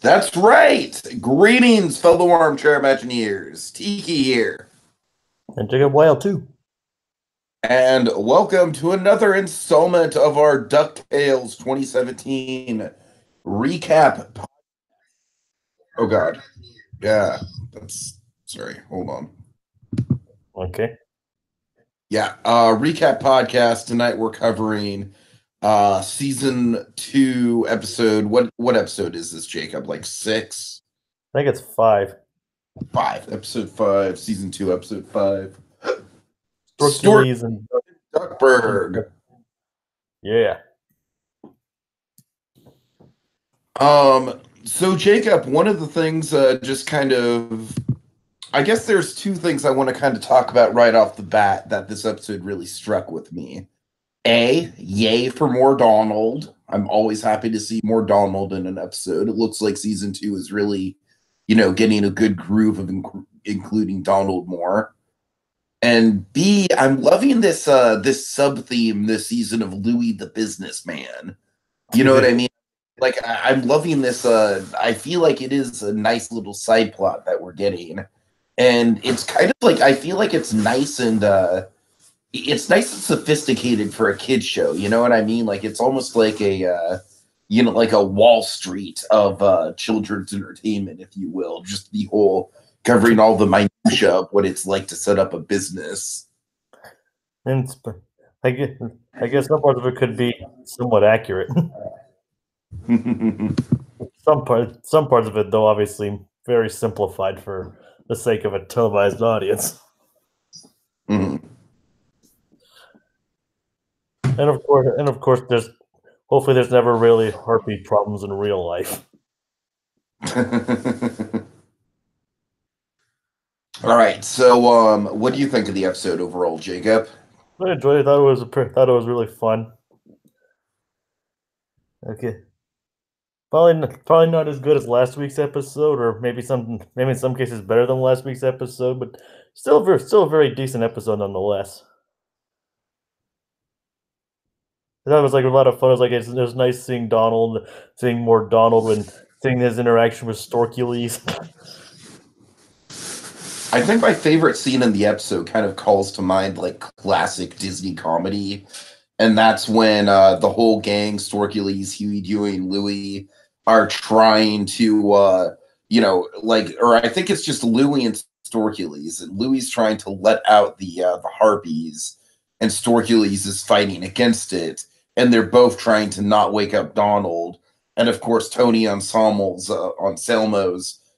That's right. Greetings, fellow armchair Imagineers. Tiki here. And Jacob Wile too. And welcome to another installment of our DuckTales 2017 recap. Oh, God. Yeah, sorry, hold on. Okay. Yeah, recap podcast. Tonight we're covering season 2 episode. What episode is this, Jacob? Like 6? I think it's 5. 5. Episode 5, season 2, episode 5. Storkules and Duckburg. yeah. So Jacob, one of the things, just kind of, I guess there's two things I want to kind of talk about right off the bat that this episode really struck with me. Yay for more Donald. I'm always happy to see more Donald in an episode. It looks like season 2 is really, getting a good groove of including Donald more. And B, I'm loving this sub theme this season of Louis the businessman. You know what I mean? Like I'm loving this. I feel like it is a nice little side plot that we're getting, and it's kind of like I feel like it's nice and sophisticated for a kid show. You know what I mean? Like it's almost like like a Wall Street of children's entertainment, if you will. Just the whole covering all the minutia of what it's like to set up a business. And I guess some parts of it could be somewhat accurate. Some parts of it, though, obviously very simplified for the sake of a televised audience. Mm-hmm. And of course, hopefully there's never really heartbeat problems in real life. All right, so what do you think of the episode overall, Jacob? I enjoyed it. Thought it was really fun. Okay. Probably not as good as last week's episode, or maybe in some cases better than last week's episode, but still a very decent episode nonetheless. That was like a lot of fun. It was nice seeing seeing more Donald, and seeing his interaction with Storkules. I think my favorite scene in the episode kind of calls to mind like classic Disney comedy, and that's when the whole gang, Storkules, Huey, Dewey, and Louie, are trying to, or I think it's just Louie and Storkules, and Louie's trying to let out the harpies, and Storkules is fighting against it, and they're both trying to not wake up Donald, and of course Tony Anselmo's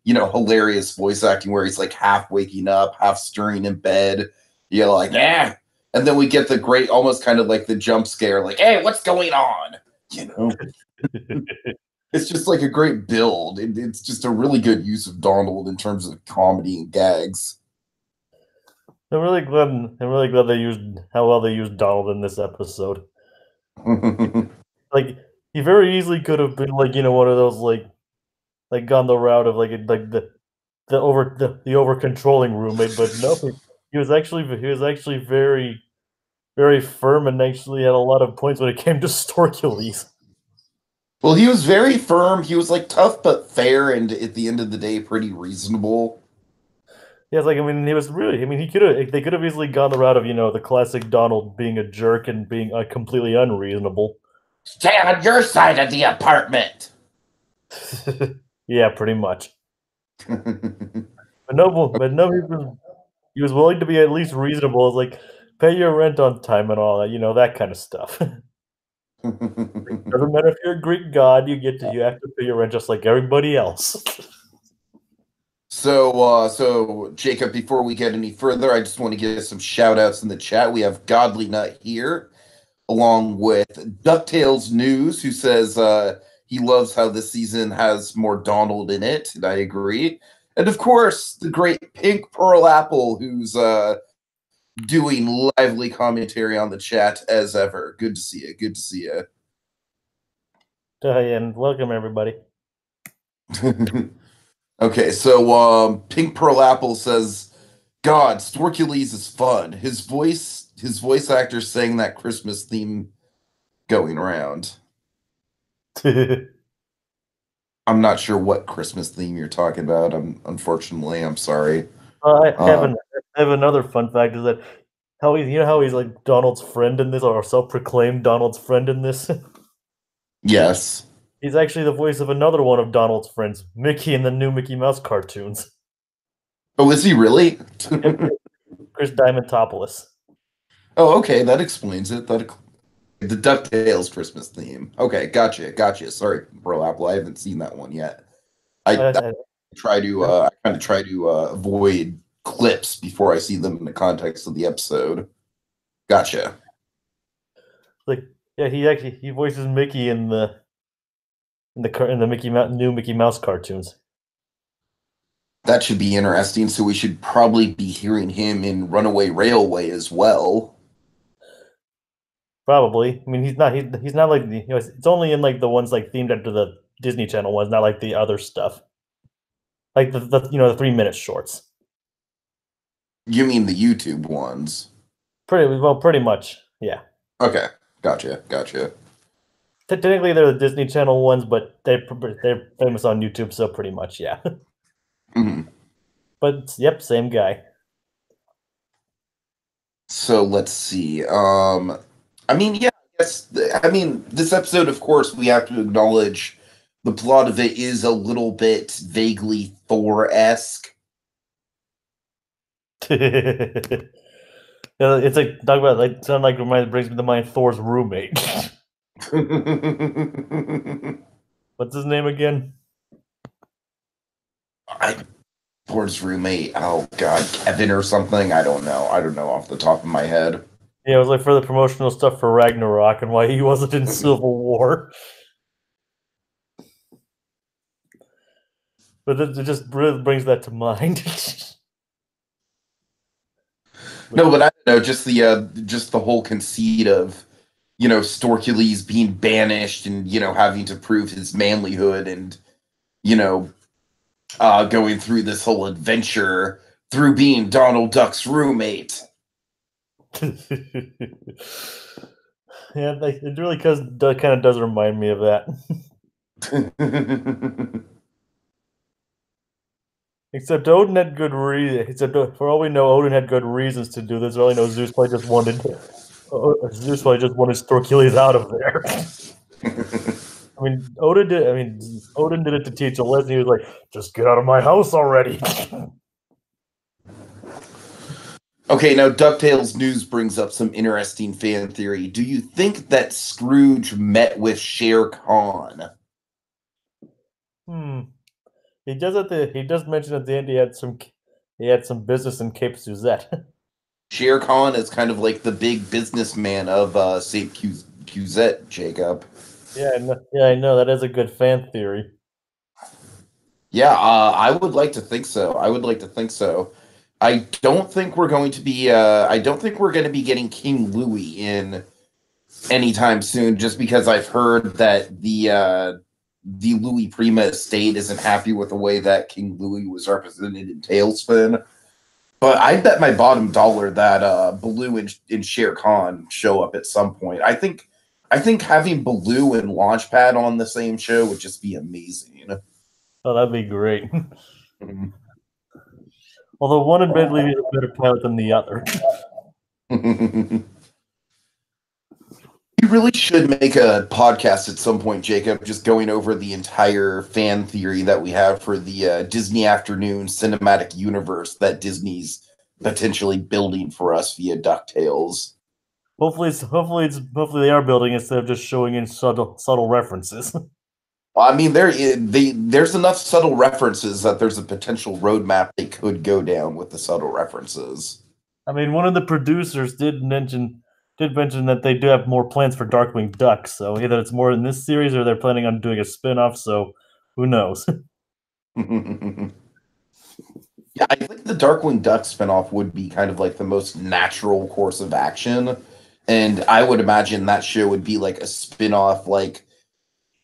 hilarious voice acting where he's like half waking up, half stirring in bed, like, ah. And then we get the great, almost kind of like the jump scare, like, hey, what's going on? It's just like a great build. It's just a really good use of Donald in terms of comedy and gags. I'm really glad they used how well they used Donald in this episode. Like he very easily could have been like one of those like gone the route of like the over controlling roommate, but no, he was actually very very firm and actually had a lot of points when it came to Storkules. Well, he was very firm. He was like tough but fair, and at the end of the day, pretty reasonable. Yeah, it's like he was really. They could have easily gone the route of the classic Donald being a jerk and being completely unreasonable. Stay on your side of the apartment. Yeah, pretty much. But he was willing to be at least reasonable. It's like pay your rent on time and all that, that kind of stuff. Doesn't matter if you're a Greek god, you have to pay your rent just like everybody else. So Jacob, before we get any further, I just want to give some shout outs in the chat. We have Godly Nut here, along with DuckTales News, who says he loves how this season has more Donald in it, and I agree. And of course, the great Pink Pearl Apple, who's doing lively commentary on the chat as ever. Good to see you. Good to see you. And welcome everybody. Okay, so Pink Pearl Apple says, God, Storkules is fun. His voice actor sang that Christmas theme going around. I'm not sure what Christmas theme you're talking about. I'm sorry. I Um, have another fun fact is that how he's like Donald's friend in this, or self-proclaimed Donald's friend in this. yes. He's actually the voice of another one of Donald's friends, Mickey in the new Mickey Mouse cartoons. Oh, is he really? Yep, Chris Diamantopoulos. Oh, okay, that explains it. The DuckTales Christmas theme. Okay, gotcha. Sorry, Bro Apple, I haven't seen that one yet. I I, I kind of try to avoid clips before I see them in the context of the episode. Gotcha. like, yeah, he voices Mickey in the new Mickey Mouse cartoons. That should be interesting. So we should probably be hearing him in Runaway Railway as well. Probably. I mean, he's not like it's only in like the ones like themed after the Disney Channel ones, not like the other stuff. Like the 3 minute shorts. You mean the YouTube ones? Pretty much. Yeah. Okay, gotcha. Technically, they're the Disney Channel ones, but they're famous on YouTube, so pretty much, yeah. Mhm. But yep, same guy. So let's see. I mean, yeah, I mean, this episode, of course, we have to acknowledge the plot of it is a little bit vaguely Thor-esque. Yeah, it's like talk about like sound like brings me to mind Thor's roommate. What's his name again? I Thor's roommate. Oh God, Kevin or something. I don't know off the top of my head. Yeah, it was like for the promotional stuff for Ragnarok and why he wasn't in Civil War. But it just really brings that to mind. No, but I don't know. Just the whole conceit of Storkules being banished and having to prove his manlyhood and you know going through this whole adventure through being Donald Duck's roommate. Yeah, like, it really kind of does remind me of that. Except Odin had good reason. Except for all we know, Odin had good reasons to do this. For all we know, Zeus probably just wanted Storkules out of there. I mean, Odin did it to teach a lesson. He was like, "Just get out of my house already." Okay, now DuckTales news brings up some interesting fan theory. Do you think that Scrooge met with Shere Khan? Hmm. He does mention at the end he had some business in Cape Suzette. Shere Khan is kind of like the big businessman of Saint Cuzette, Jacob. Yeah, I know that is a good fan theory. Yeah, I would like to think so. I would like to think so. I don't think we're going to be. I don't think we're going to be getting King Louis in anytime soon. Just because I've heard that the Louis Prima estate isn't happy with the way that King Louis was represented in Tailspin. But I bet my bottom dollar that Baloo and Shere Khan show up at some point. I think having Baloo and Launchpad on the same show would just be amazing. Oh, that'd be great. Although one admittedly is a better pilot than the other. You really should make a podcast at some point, Jacob, just going over the entire fan theory that we have for the Disney Afternoon cinematic universe that Disney's potentially building for us via DuckTales. Hopefully they are building instead of just showing in subtle references. I mean, there's enough subtle references that there's a potential roadmap they could go down with the subtle references. I mean, one of the producers did mention that they do have more plans for Darkwing Duck, so either it's more in this series or they're planning on doing a spin-off, so who knows? Yeah, I think the Darkwing Duck spinoff would be kind of like the most natural course of action. And I would imagine that show would be like a spinoff, like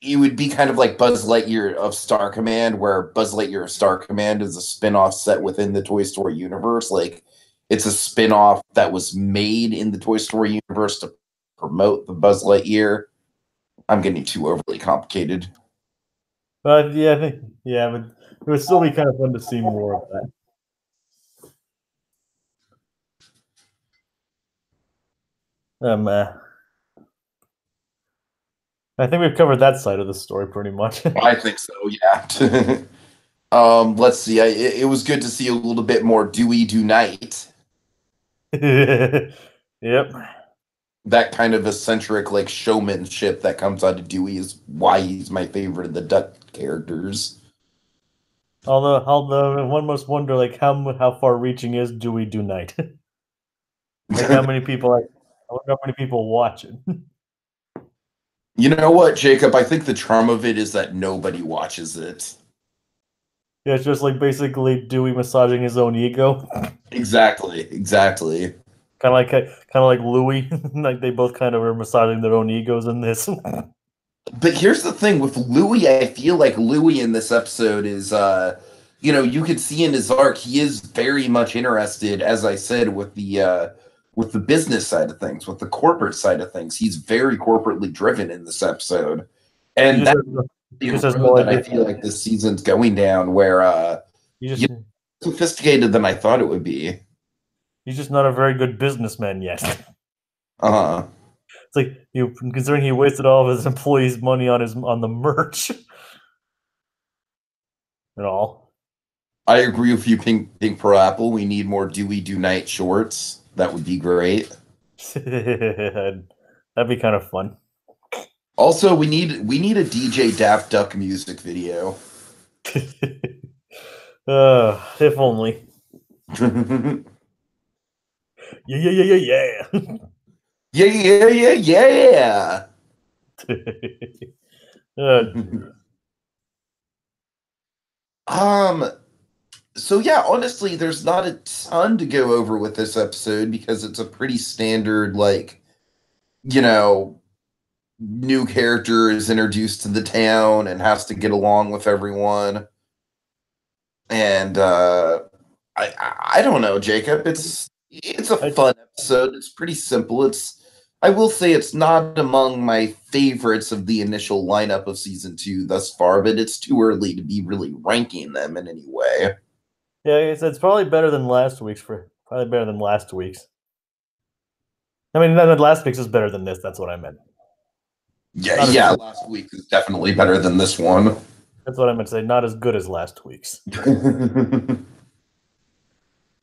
it would be kind of like Buzz Lightyear of Star Command, where Buzz Lightyear of Star Command is a spinoff set within the Toy Story universe. Like it's a spinoff that was made in the Toy Story universe to promote the Buzz Lightyear. I'm getting too overly complicated. But yeah, I think but it would still be kind of fun to see more of that. I think we've covered that side of the story pretty much. I think so, yeah. Let's see. It was good to see a little bit more Dewey Do Night. Yep. That kind of eccentric like showmanship that comes out of Dewey is why he's my favorite of the Duck characters. Although one must wonder, like how far-reaching is Do We Do Night? Like how many people? I wonder how many people watch it. You know what, Jacob? I think the charm of it is that nobody watches it. Yeah, it's just like basically Dewey massaging his own ego, Exactly. kind of like Louis. Like they both kind of are massaging their own egos in this. But here's the thing with Louis, I feel like Louis in this episode is you could see in his arc he is very much interested, as I said, with the business side of things, with the corporate side of things. He's very corporately driven in this episode. He And just that's has, he the just has road no that I idea. feel like this season's going down where He just sophisticated than I thought it would be. he's just not a very good businessman yet. Uh-huh. It's like considering he wasted all of his employees' money on the merch and all. I agree with you, Pink Pro Apple. We need more Dewey Do Night shorts. That would be great. That'd be kind of fun. Also, we need a DJ Daft Duck music video. If only. Yeah. Yeah. um. So yeah, honestly, there's not a ton to go over with this episode because it's a pretty standard, like, you know, new character is introduced to the town and has to get along with everyone. And I don't know, Jacob. It's a fun episode. It's pretty simple. I will say it's not among my favorites of the initial lineup of season 2 thus far, but it's too early to be really ranking them in any way. Yeah, it's probably better than last week's. Probably better than last week's. I mean, last week's is better than this. That's what I meant. Yeah. Last week is definitely better than this one. That's what I meant to say. Not as good as last week's.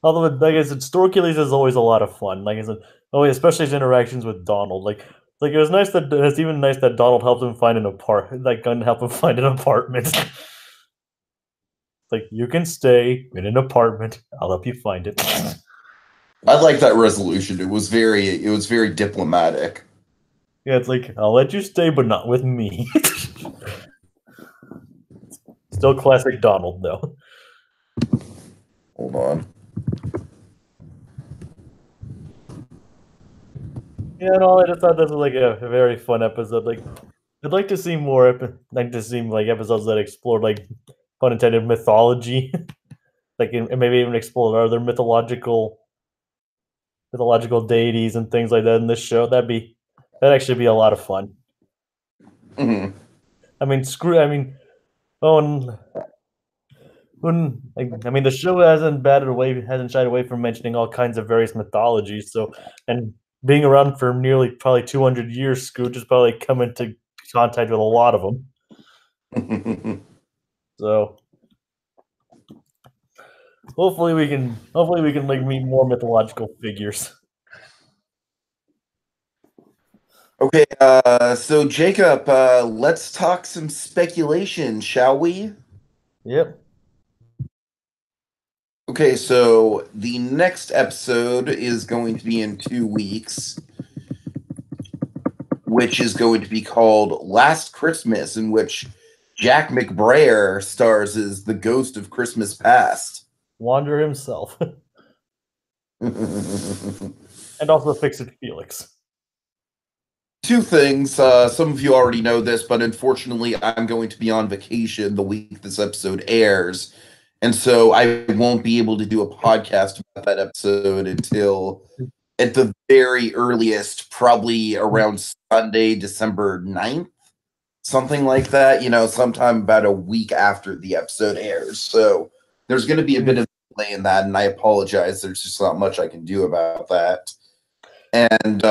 Although, like I said, Storkules is always a lot of fun. Like I said, especially his interactions with Donald. Like it was nice that it's even nice that Donald helped him find an apartment. Like, gonna help him find an apartment. Like, you can stay in an apartment. I'll help you find it. I like that resolution. It was very diplomatic. Yeah, it's like, I'll let you stay, but not with me. Still classic Donald, though. Hold on. Yeah, and all I just thought this was like a very fun episode. Like, I'd like to see more. Episodes that explore, like, pun intended, mythology. Like, and maybe even explore other mythological deities and things like that in this show. That'd actually be a lot of fun. Mm-hmm. I mean, the show hasn't shied away from mentioning all kinds of various mythologies. So, and being around for nearly probably 200 years, Scooch has probably come into contact with a lot of them. So, hopefully we can like meet more mythological figures. Okay, so Jacob, let's talk some speculation, shall we? Yep. Okay, so the next episode is going to be in 2 weeks, which is going to be called Last Christmas, in which Jack McBrayer stars as the ghost of Christmas past. Wander himself. And also Fix-It Felix. 2 things. Some of you already know this, but unfortunately, I'm going to be on vacation the week this episode airs. And so I won't be able to do a podcast about that episode until, at the very earliest, probably around Sunday, December 9th. something like that. Sometime about a week after the episode airs. So there's going to be a bit of delay in that, and I apologize. There's just not much I can do about that. And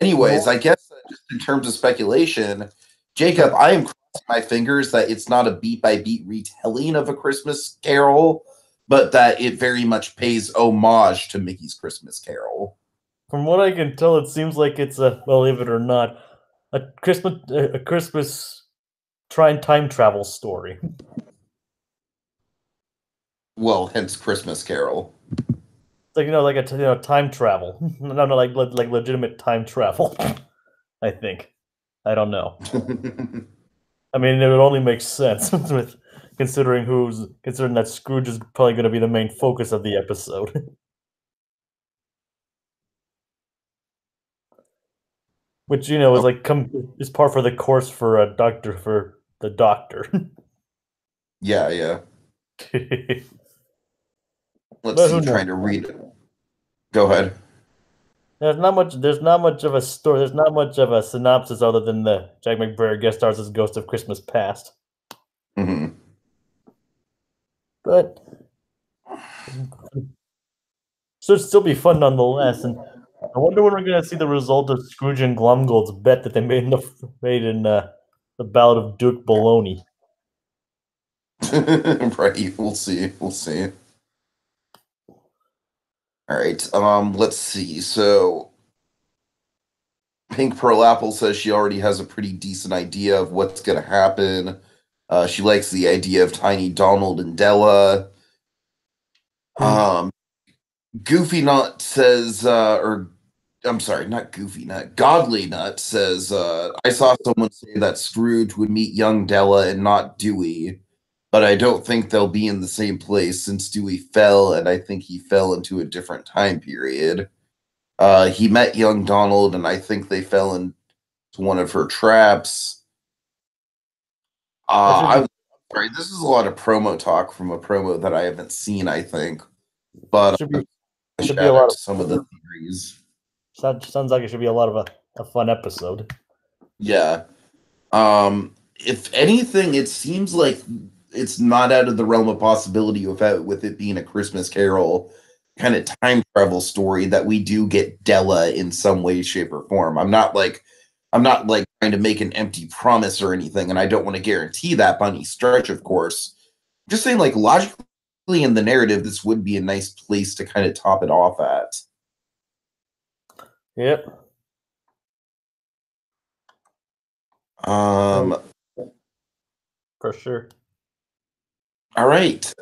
anyways, I guess just in terms of speculation, Jacob, I am crossing my fingers that it's not a beat by beat retelling of A Christmas Carol, but that it very much pays homage to Mickey's Christmas Carol. From what I can tell, it seems like it's believe it or not, a Christmas time travel story. Well, hence Christmas Carol. It's like time travel. No, like legitimate time travel. I think. I don't know. I mean, it would only make sense with considering that Scrooge is probably going to be the main focus of the episode. Which is is par for the course for the doctor. Yeah. Let's But see, who trying knows? to read it. Go ahead. There's not much of a story. There's not much of a synopsis other than the Jack McBrayer guest stars as Ghost of Christmas Past. Mm-hmm. But should still be fun nonetheless. And I wonder when we're going to see the result of Scrooge and Glumgold's bet that they made in the Ballad of Duke Baloney. Right, we'll see. All right. Let's see. So Pink Pearl Apple says she already has a pretty decent idea of what's gonna happen. She likes the idea of Tiny Donald and Della. Goofy Nut says, or I'm sorry, not Goofy Nut. Godly Nut says, I saw someone say that Scrooge would meet young Della and not Dewey, but I don't think they'll be in the same place since Dewey fell, and I think he fell into a different time period. He met young Donald, and I think they fell into one of her traps. I'm sorry, this is a lot of promo talk from a promo that I haven't seen, I think, but should be shout a out lot to some of the theories. sounds like it should be a lot of a fun episode. Yeah. If anything, it seems like it's not out of the realm of possibility with it being a Christmas Carol kind of time travel story that we do get Della in some way, shape, or form. I'm not like trying to make an empty promise or anything, and I don't want to guarantee that by any stretch, of course. I'm just saying, like, logically in the narrative, this would be a nice place to kind of top it off at. Yep. For sure. All right.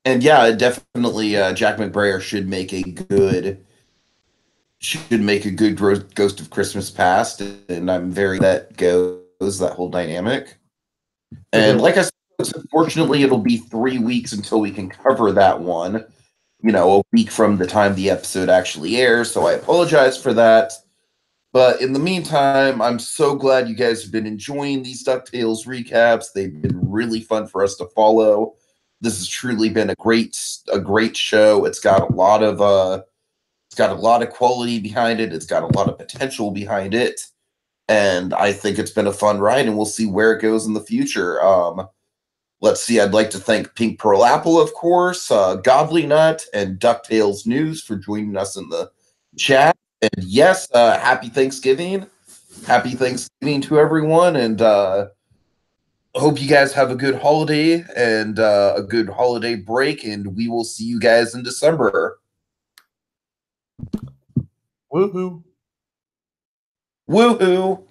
And yeah, definitely Jack McBrayer should make a good Ghost of Christmas Past, and I'm very that goes that whole dynamic. And like I said, unfortunately, it'll be 3 weeks until we can cover that one. A week from the time the episode actually airs, so I apologize for that. But in the meantime, I'm so glad you guys have been enjoying these DuckTales recaps. They've been really fun for us to follow. This has truly been a great show. It's got a lot of quality behind it. It's got a lot of potential behind it. And I think it's been a fun ride, and we'll see where it goes in the future. Let's see. I'd like to thank Pink Pearl Apple, of course, Godly Nut, and DuckTales News for joining us in the chat. And yes, happy Thanksgiving. Happy Thanksgiving to everyone. And hope you guys have a good holiday and a good holiday break. And we will see you guys in December. Woohoo. Woohoo.